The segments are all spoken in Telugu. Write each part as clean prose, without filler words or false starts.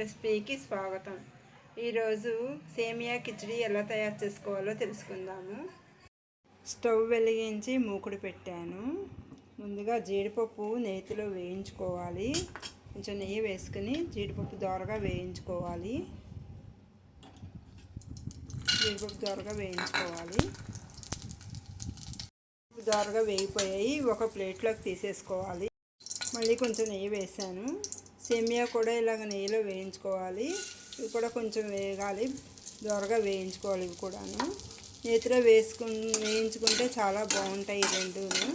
రెసిపీకి స్వాగతం. ఈరోజు సేమియా కిచడీ ఎలా తయారు చేసుకోవాలో తెలుసుకుందాము. స్టవ్ వెలిగించి మూకుడు పెట్టాను. ముందుగా జీడిపప్పు నేతిలో వేయించుకోవాలి. కొంచెం నెయ్యి వేసుకుని జీడిపప్పు దోరగా వేయించుకోవాలి. దోరగా వేగిపోయాయి. ఒక ప్లేట్లోకి తీసేసుకోవాలి. మళ్ళీ కొంచెం నెయ్యి వేసాను. సేమియా కూడా ఇలాగ నెయ్యిలో వేయించుకోవాలి. ఇవి కూడా కొంచెం వేగాలి, దోరగా వేయించుకోవాలి. ఇవి కూడాను నేతిలో వేయించుకుంటే చాలా బాగుంటాయి. రెండును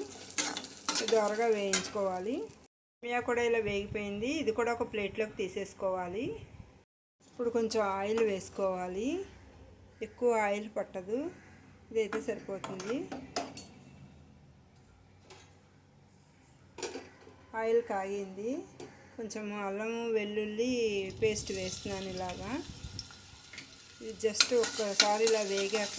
దోరగా వేయించుకోవాలి. సేమియా కూడా ఇలా వేగిపోయింది. ఇది కూడా ఒక ప్లేట్లోకి తీసేసుకోవాలి. ఇప్పుడు కొంచెం ఆయిల్ వేసుకోవాలి. ఎక్కువ ఆయిల్ పట్టదు, ఇదైతే సరిపోతుంది. ఆయిల్ కాగింది. కొంచెం అల్లం వెల్లుల్లి పేస్ట్ వేస్తున్నాను. ఇలాగా ఇది జస్ట్ ఒక్కసారి ఇలా వేగాక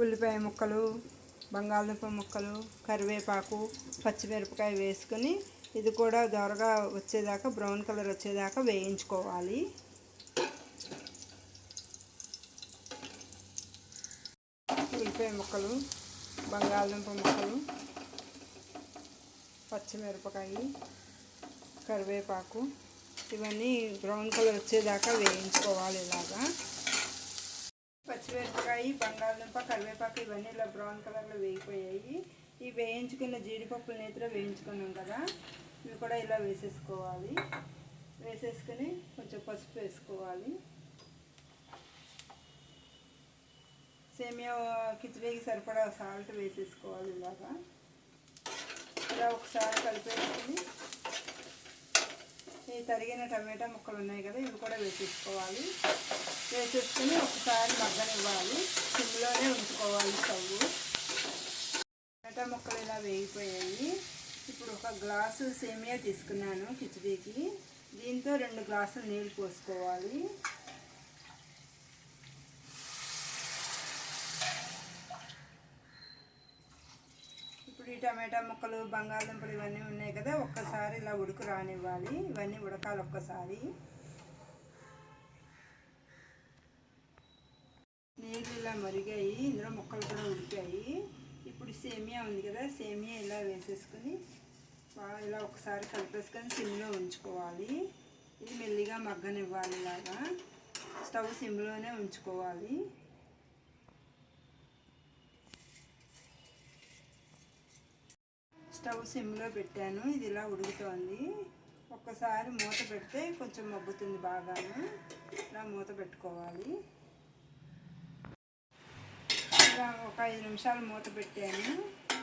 ఉల్లిపాయ ముక్కలు, బంగాళదుంప ముక్కలు, కరివేపాకు, పచ్చిమిరపకాయ వేసుకొని ఇది కూడా దోరగా వచ్చేదాకా, బ్రౌన్ కలర్ వచ్చేదాకా వేయించుకోవాలి. ఉల్లిపాయ ముక్కలు, బంగాళదుంప ముక్కలు, పచ్చిమిరపకాయ, కరివేపాకు ఇవన్నీ బ్రౌన్ కలర్ వచ్చేదాకా వేయించుకోవాలి. ఇలాగా పచ్చిమిరపకాయ, బంగాళదుంప, కరివేపాకు ఇవన్నీ ఇలా బ్రౌన్ కలర్లో వేగిపోయాయి. ఈ వేయించుకున్న జీడిపప్పులు నేతిలో వేయించుకున్నాం కదా, ఇవి కూడా ఇలా వేసేసుకోవాలి. వేసేసుకుని కొంచెం పసుపు వేసుకోవాలి. సేమియా కిచడీకి సరిపడా సాల్ట్ వేసేసుకోవాలి. ఇలా ఒకసారి కలిపేసుకుని ఈ తరిగిన టమాటా ముక్కలు ఉన్నాయి కదా, ఇవి కూడా వేసేసుకోవాలి. వేసేసుకుని ఒకసారి మగ్గనివ్వాలి. సిమ్లోనే ఉంచుకోవాలి స్టవ్. టమాటా ముక్కలు ఇలా వేగిపోయాయి. ఇప్పుడు ఒక గ్లాసు సేమియా తీసుకున్నాను కిచడీకి. దీంతో 2 గ్లాసులు నీళ్ళు పోసుకోవాలి. ఈ టమాటా ముక్కలు, బంగాళదుంపలు ఇవన్నీ ఉన్నాయి కదా, ఒక్కసారి ఇలా ఉడుకు రానివ్వాలి. ఇవన్నీ ఉడకాలి ఒక్కసారి. నీళ్ళు ఇలా మరిగాయి, ఇందులో ముక్కలు కూడా ఉడికాయి. ఇప్పుడు సేమియా ఉంది కదా, సేమియా ఇలా వేసేసుకుని బాగా ఇలా ఒకసారి కలిపేసుకొని సిమ్లో ఉంచుకోవాలి. ఇది మెల్లిగా మగ్గనివ్వాలి. ఇలాగా స్టవ్ సిమ్లోనే ఉంచుకోవాలి. స్టవ్ సిమ్లో పెట్టాను. ఇది ఇలా ఉడుకుతోంది. ఒక్కసారి మూత పెడితే కొంచెం మగ్గుతుంది బాగాను. ఇలా మూత పెట్టుకోవాలి. ఇలా ఒక 5 నిమిషాలు మూత పెట్టాను.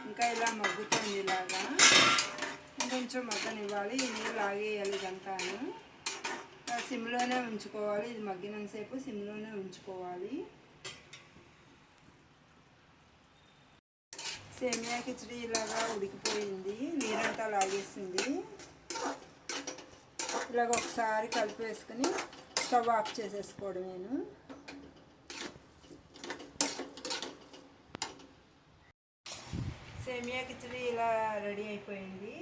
ఇంకా ఇలా మగ్గుతుంది. ఇలాగా కొంచెం మగ్గనివ్వాలి. ఈ నీళ్ళు ఆగేయాలి. ఇదంతాను సిమ్లోనే ఉంచుకోవాలి. ఇది మగ్గినంతసేపు సిమ్లోనే ఉంచుకోవాలి. సేమియా కిచడీ ఇలాగా ఉడికిపోయింది, నీరంతా లాగేసింది. ఇలాగ ఒకసారి కలిపేసుకుని స్టవ్ ఆఫ్ చేసేసుకోవడం. నేను సేమియా కిచడీ ఇలా రెడీ అయిపోయింది.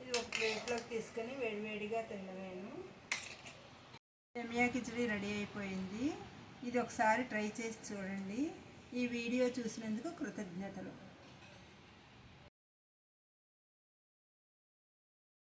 ఇది ఒక ప్లేట్లోకి తీసుకొని వేడివేడిగా తినలేను. సేమియా కిచడీ రెడీ అయిపోయింది. ఇది ఒకసారి ట్రై చేసి చూడండి. ఈ వీడియో చూసినందుకు కృతజ్ఞతలు.